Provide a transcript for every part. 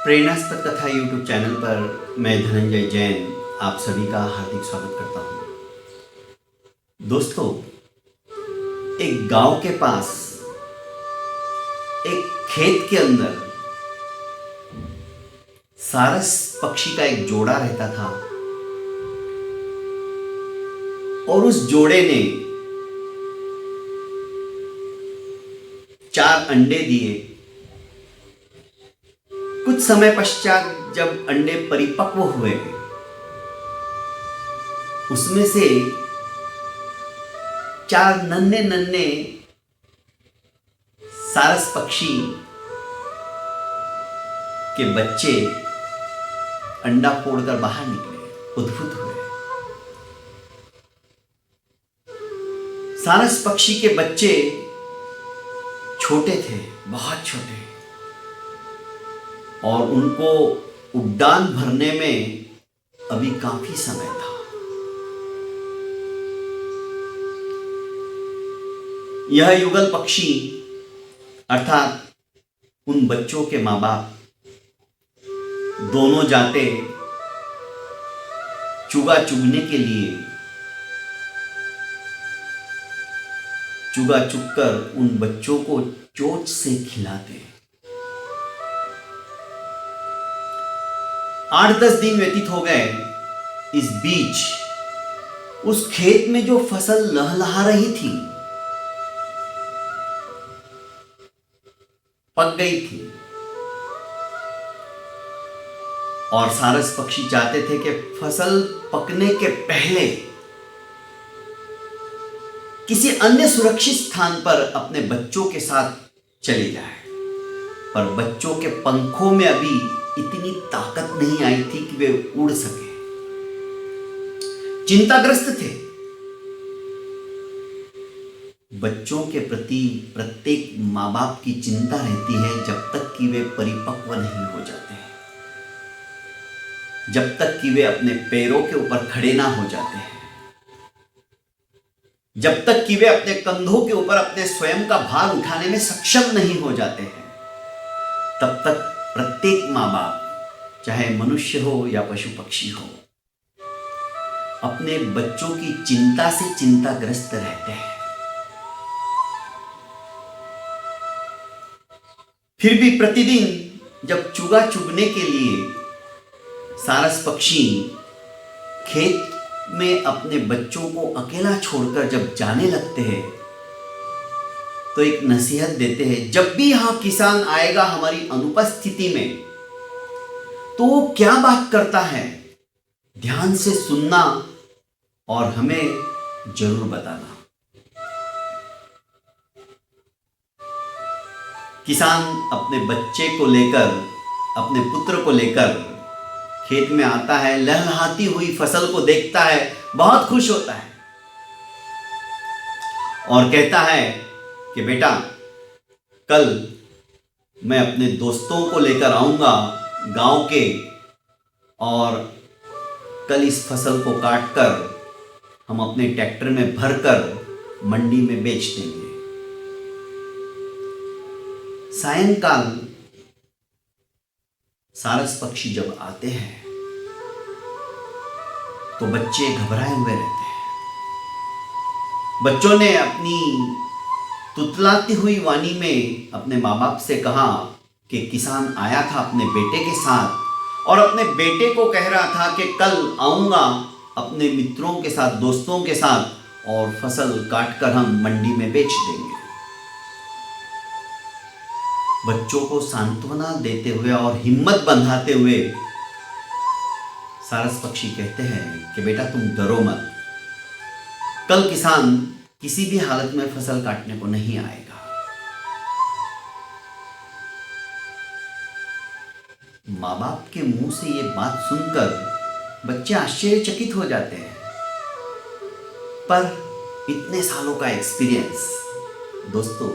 प्रेरणास्पद कथा YouTube channel पर मैं धनंजय जैन आप सभी का हार्दिक स्वागत करता हूँ। दोस्तों, एक गांव के पास एक खेत के अंदर सारस पक्षी का एक जोड़ा रहता था और उस जोड़े ने 4 अंडे दिए। कुछ समय पश्चात जब अंडे परिपक्व हुए, उसमें से 4 नन्हे नन्हे सारस पक्षी के बच्चे अंडा फोड़कर बाहर निकले, उद्भूत हुए। सारस पक्षी के बच्चे छोटे थे, बहुत छोटे, और उनको उड़ान भरने में अभी काफी समय था। यह युगल पक्षी अर्थात उन बच्चों के माँ बाप दोनों जाते चुगा चुगने के लिए। चुगा चुगकर उन बच्चों को चोंच से खिलाते। 8-10 दिन व्यतीत हो गए। इस बीच उस खेत में जो फसल लहलहा रही थी, पक गई थी, और सारस पक्षी चाहते थे कि फसल पकने के पहले किसी अन्य सुरक्षित स्थान पर अपने बच्चों के साथ चले जाए, पर बच्चों के पंखों में अभी इतनी ताकत नहीं आई थी कि वे उड़ सके। चिंताग्रस्त थे। बच्चों के प्रति प्रत्येक माँ बाप की चिंता रहती है जब तक कि वे परिपक्व नहीं हो जाते हैं, जब तक कि वे अपने पैरों के ऊपर खड़े ना हो जाते हैं, जब तक कि वे अपने कंधों के ऊपर अपने स्वयं का भार उठाने में सक्षम नहीं हो जाते हैं, तब तक प्रत्येक माँ बाप, चाहे मनुष्य हो या पशु पक्षी हो, अपने बच्चों की चिंता से चिंताग्रस्त रहते हैं। फिर भी प्रतिदिन जब चुगा चुगने के लिए सारस पक्षी खेत में अपने बच्चों को अकेला छोड़कर जब जाने लगते हैं, तो एक नसीहत देते हैं, जब भी यहां किसान आएगा हमारी अनुपस्थिति में, तो वो क्या बात करता है, ध्यान से सुनना और हमें जरूर बताना। किसान अपने बच्चे को लेकर, अपने पुत्र को लेकर खेत में आता है, लहलहाती हुई फसल को देखता है, बहुत खुश होता है और कहता है कि बेटा, कल मैं अपने दोस्तों को लेकर आऊंगा गांव के, और कल इस फसल को काटकर हम अपने ट्रैक्टर में भरकर मंडी में बेच देंगे। सायंकाल सारस पक्षी जब आते हैं तो बच्चे घबराए हुए रहते हैं। बच्चों ने अपनी तुतलाती हुई वाणी में अपने माँ बाप से कहा कि किसान आया था अपने बेटे के साथ और अपने बेटे को कह रहा था कि कल आऊंगा अपने मित्रों के साथ, दोस्तों के साथ, और फसल काटकर हम मंडी में बेच देंगे। बच्चों को सांत्वना देते हुए और हिम्मत बंधाते हुए सारस पक्षी कहते हैं कि बेटा, तुम डरो मत, कल किसान किसी भी हालत में फसल काटने को नहीं आएगा। माँ बाप के मुंह से ये बात सुनकर बच्चे आश्चर्यचकित हो जाते हैं, पर इतने सालों का एक्सपीरियंस, दोस्तों,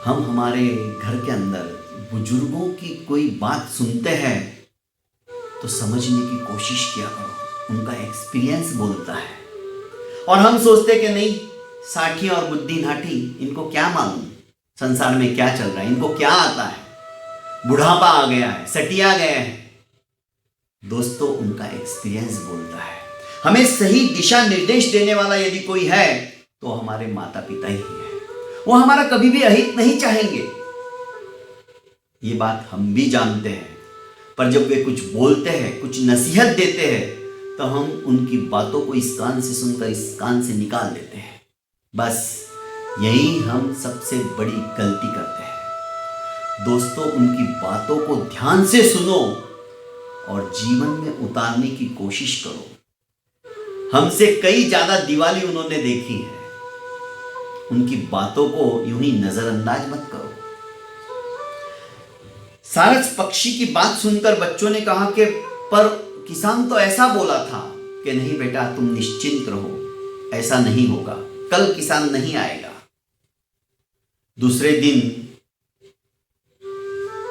हम हमारे घर के अंदर बुजुर्गों की कोई बात सुनते हैं तो समझने की कोशिश किया करो, उनका एक्सपीरियंस बोलता है। और हम सोचते कि नहीं, साठी और बुद्धि नाठी, इनको क्या मालूम संसार में क्या चल रहा है, इनको क्या आता है। बुढ़ापा आ गया है, सटिया गए हैं। दोस्तों, उनका एक्सपीरियंस बोलता है। हमें सही दिशा निर्देश देने वाला यदि कोई है तो हमारे माता पिता ही है। वो हमारा कभी भी अहित नहीं चाहेंगे, ये बात हम भी जानते हैं। पर जब वे कुछ बोलते हैं, कुछ नसीहत देते हैं, तो हम उनकी बातों को इस कान से सुनकर इस कान से निकाल देते हैं। बस यही हम सबसे बड़ी गलती करते हैं। दोस्तों, उनकी बातों को ध्यान से सुनो और जीवन में उतारने की कोशिश करो। हमसे कई ज्यादा दिवाली उन्होंने देखी है। उनकी बातों को यूं ही नजरअंदाज मत करो। सारस पक्षी की बात सुनकर बच्चों ने कहा कि पर किसान तो ऐसा बोला था कि नहीं बेटा, तुम निश्चिंत रहो, ऐसा नहीं होगा, कल किसान नहीं आएगा। दूसरे दिन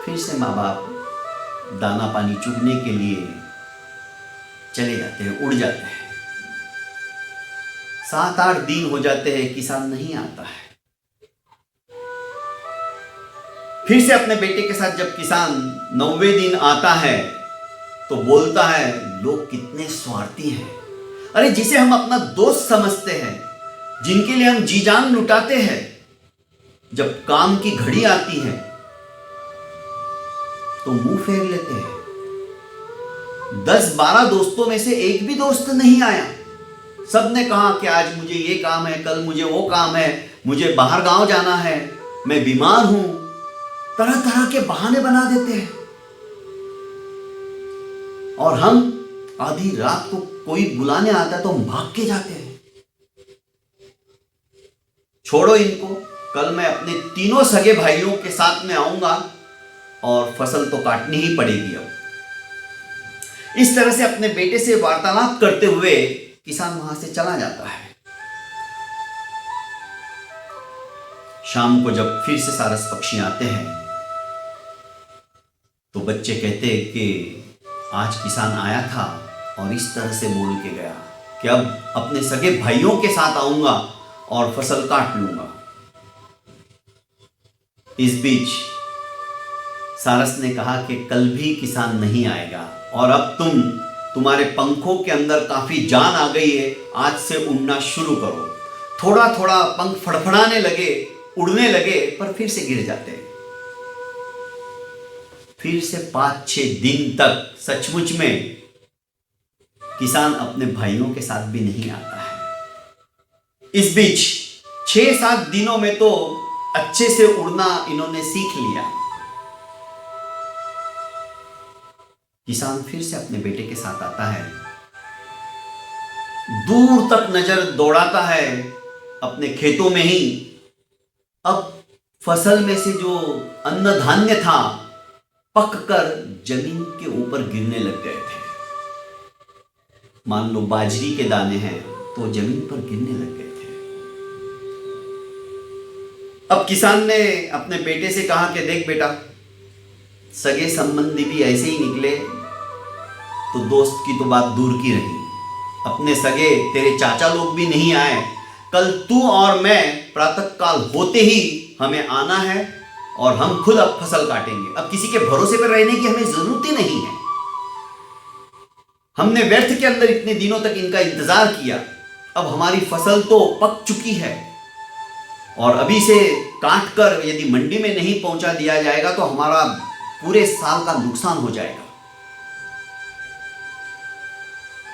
फिर से माँ बाप दाना पानी चुगने के लिए चले जाते हैं, उड़ जाते हैं। 7-8 दिन हो जाते हैं, किसान नहीं आता है। फिर से अपने बेटे के साथ जब किसान 9वें दिन आता है तो बोलता है, लोग कितने स्वार्थी हैं। अरे, जिसे हम अपना दोस्त समझते हैं, जिनके लिए हम जी जान लुटाते हैं, जब काम की घड़ी आती है तो मुंह फेर लेते हैं। 10-12 दोस्तों में से एक भी दोस्त नहीं आया। सबने कहा कि आज मुझे ये काम है, कल मुझे वो काम है, मुझे बाहर गांव जाना है, मैं बीमार हूं। तरह तरह के बहाने बना देते हैं। और हम आधी रात को कोई बुलाने आता है तो हम भाग के जाते हैं। छोड़ो इनको, कल मैं अपने तीनों सगे भाइयों के साथ में आऊंगा और फसल तो काटनी ही पड़ेगी। अब इस तरह से अपने बेटे से वार्तालाप करते हुए किसान वहां से चला जाता है। शाम को जब फिर से सारस पक्षी आते हैं तो बच्चे कहते हैं कि आज किसान आया था और इस तरह से बोल के गया कि अब अपने सगे भाइयों के साथ आऊंगा और फसल काट लूंगा। इस बीच सारस ने कहा कि कल भी किसान नहीं आएगा और अब तुम्हारे पंखों के अंदर काफी जान आ गई है, आज से उड़ना शुरू करो। थोड़ा थोड़ा पंख फड़फड़ाने लगे, उड़ने लगे, पर फिर से गिर जाते हैं। फिर से 5-6 दिन तक सचमुच में किसान अपने भाइयों के साथ भी नहीं आता है। इस बीच 6-7 दिनों में तो अच्छे से उड़ना इन्होंने सीख लिया। किसान फिर से अपने बेटे के साथ आता है, दूर तक नजर दौड़ाता है अपने खेतों में ही। अब फसल में से जो अन्न धान्य था पककर जमीन के ऊपर गिरने लग गए थे। मान लो बाजरी के दाने हैं तो जमीन पर गिरने लग गए थे। अब किसान ने अपने बेटे से कहा कि देख बेटा, सगे संबंधी भी ऐसे ही निकले तो दोस्त की तो बात दूर की रही। अपने सगे तेरे चाचा लोग भी नहीं आए। कल तू और मैं प्रातःकाल होते ही हमें आना है और हम खुद अब फसल काटेंगे। अब किसी के भरोसे पर रहने की हमें जरूरत ही नहीं है। हमने व्यर्थ के अंदर इतने दिनों तक इनका इंतजार किया। अब हमारी फसल तो पक चुकी है और अभी से काट कर यदि मंडी में नहीं पहुंचा दिया जाएगा तो हमारा पूरे साल का नुकसान हो जाएगा।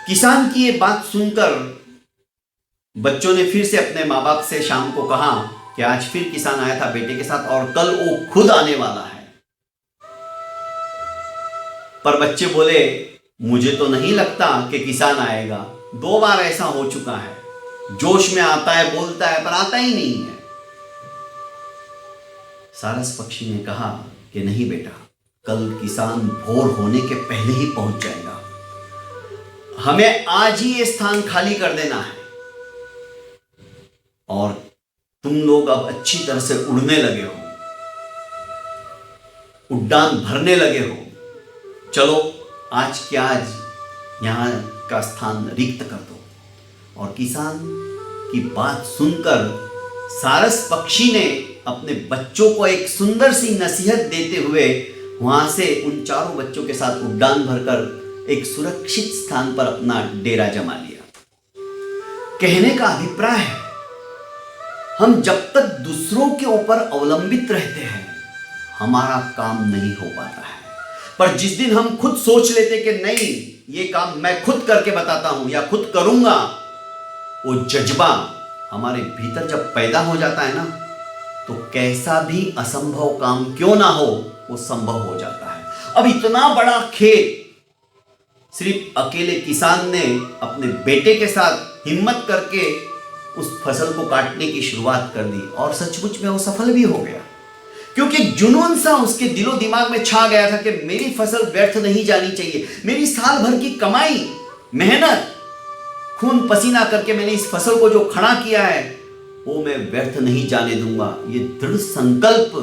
किसान की ये बात सुनकर बच्चों ने फिर से अपने माँ बाप से शाम को कहा कि आज फिर किसान आया था बेटे के साथ और कल वो खुद आने वाला है। पर बच्चे बोले, मुझे तो नहीं लगता कि किसान आएगा। 2 बार ऐसा हो चुका है, जोश में आता है, बोलता है, पर आता ही नहीं है। सारस पक्षी ने कहा कि नहीं बेटा, कल किसान भोर होने के पहले ही पहुंच जाएगा। हमें आज ही ये स्थान खाली कर देना है और तुम लोग अब अच्छी तरह से उड़ने लगे हो, उड़ान भरने लगे हो। चलो आज के आज यहां का स्थान रिक्त कर दो। और किसान की बात सुनकर सारस पक्षी ने अपने बच्चों को एक सुंदर सी नसीहत देते हुए वहां से उन चारों बच्चों के साथ उड़ान भरकर एक सुरक्षित स्थान पर अपना डेरा जमा लिया। कहने का अभिप्राय है, हम जब तक दूसरों के ऊपर अवलंबित रहते हैं हमारा काम नहीं हो पाता है। पर जिस दिन हम खुद सोच लेते कि नहीं, ये काम मैं खुद करके बताता हूं या खुद करूंगा, वो जज्बा हमारे भीतर जब पैदा हो जाता है ना, तो कैसा भी असंभव काम क्यों ना हो वो संभव हो जाता है। अब इतना बड़ा खेत सिर्फ अकेले किसान ने अपने बेटे के साथ हिम्मत करके उस फसल को काटने की शुरुआत कर दी और सचमुच में वो सफल भी हो गया, क्योंकि जुनून सा उसके दिलो दिमाग में छा गया था कि मेरी फसल व्यर्थ नहीं जानी चाहिए। मेरी साल भर की कमाई, मेहनत, खून पसीना करके मैंने इस फसल को जो खड़ा किया है वो मैं व्यर्थ नहीं जाने दूंगा। ये दृढ़ संकल्प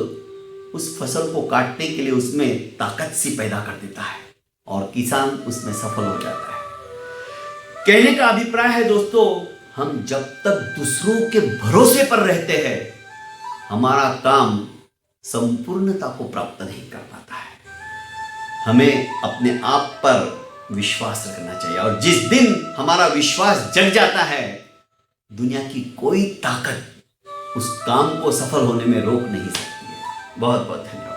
उस फसल को काटने के लिए उसमें ताकत सी पैदा कर देता है और किसान उसमें सफल हो जाता है। कहने का अभिप्राय है दोस्तों, हम जब तक दूसरों के भरोसे पर रहते हैं हमारा काम संपूर्णता को प्राप्त नहीं कर पाता है। हमें अपने आप पर विश्वास रखना चाहिए और जिस दिन हमारा विश्वास जग जाता है दुनिया की कोई ताकत उस काम को सफल होने में रोक नहीं सकती है। बहुत बहुत धन्यवाद।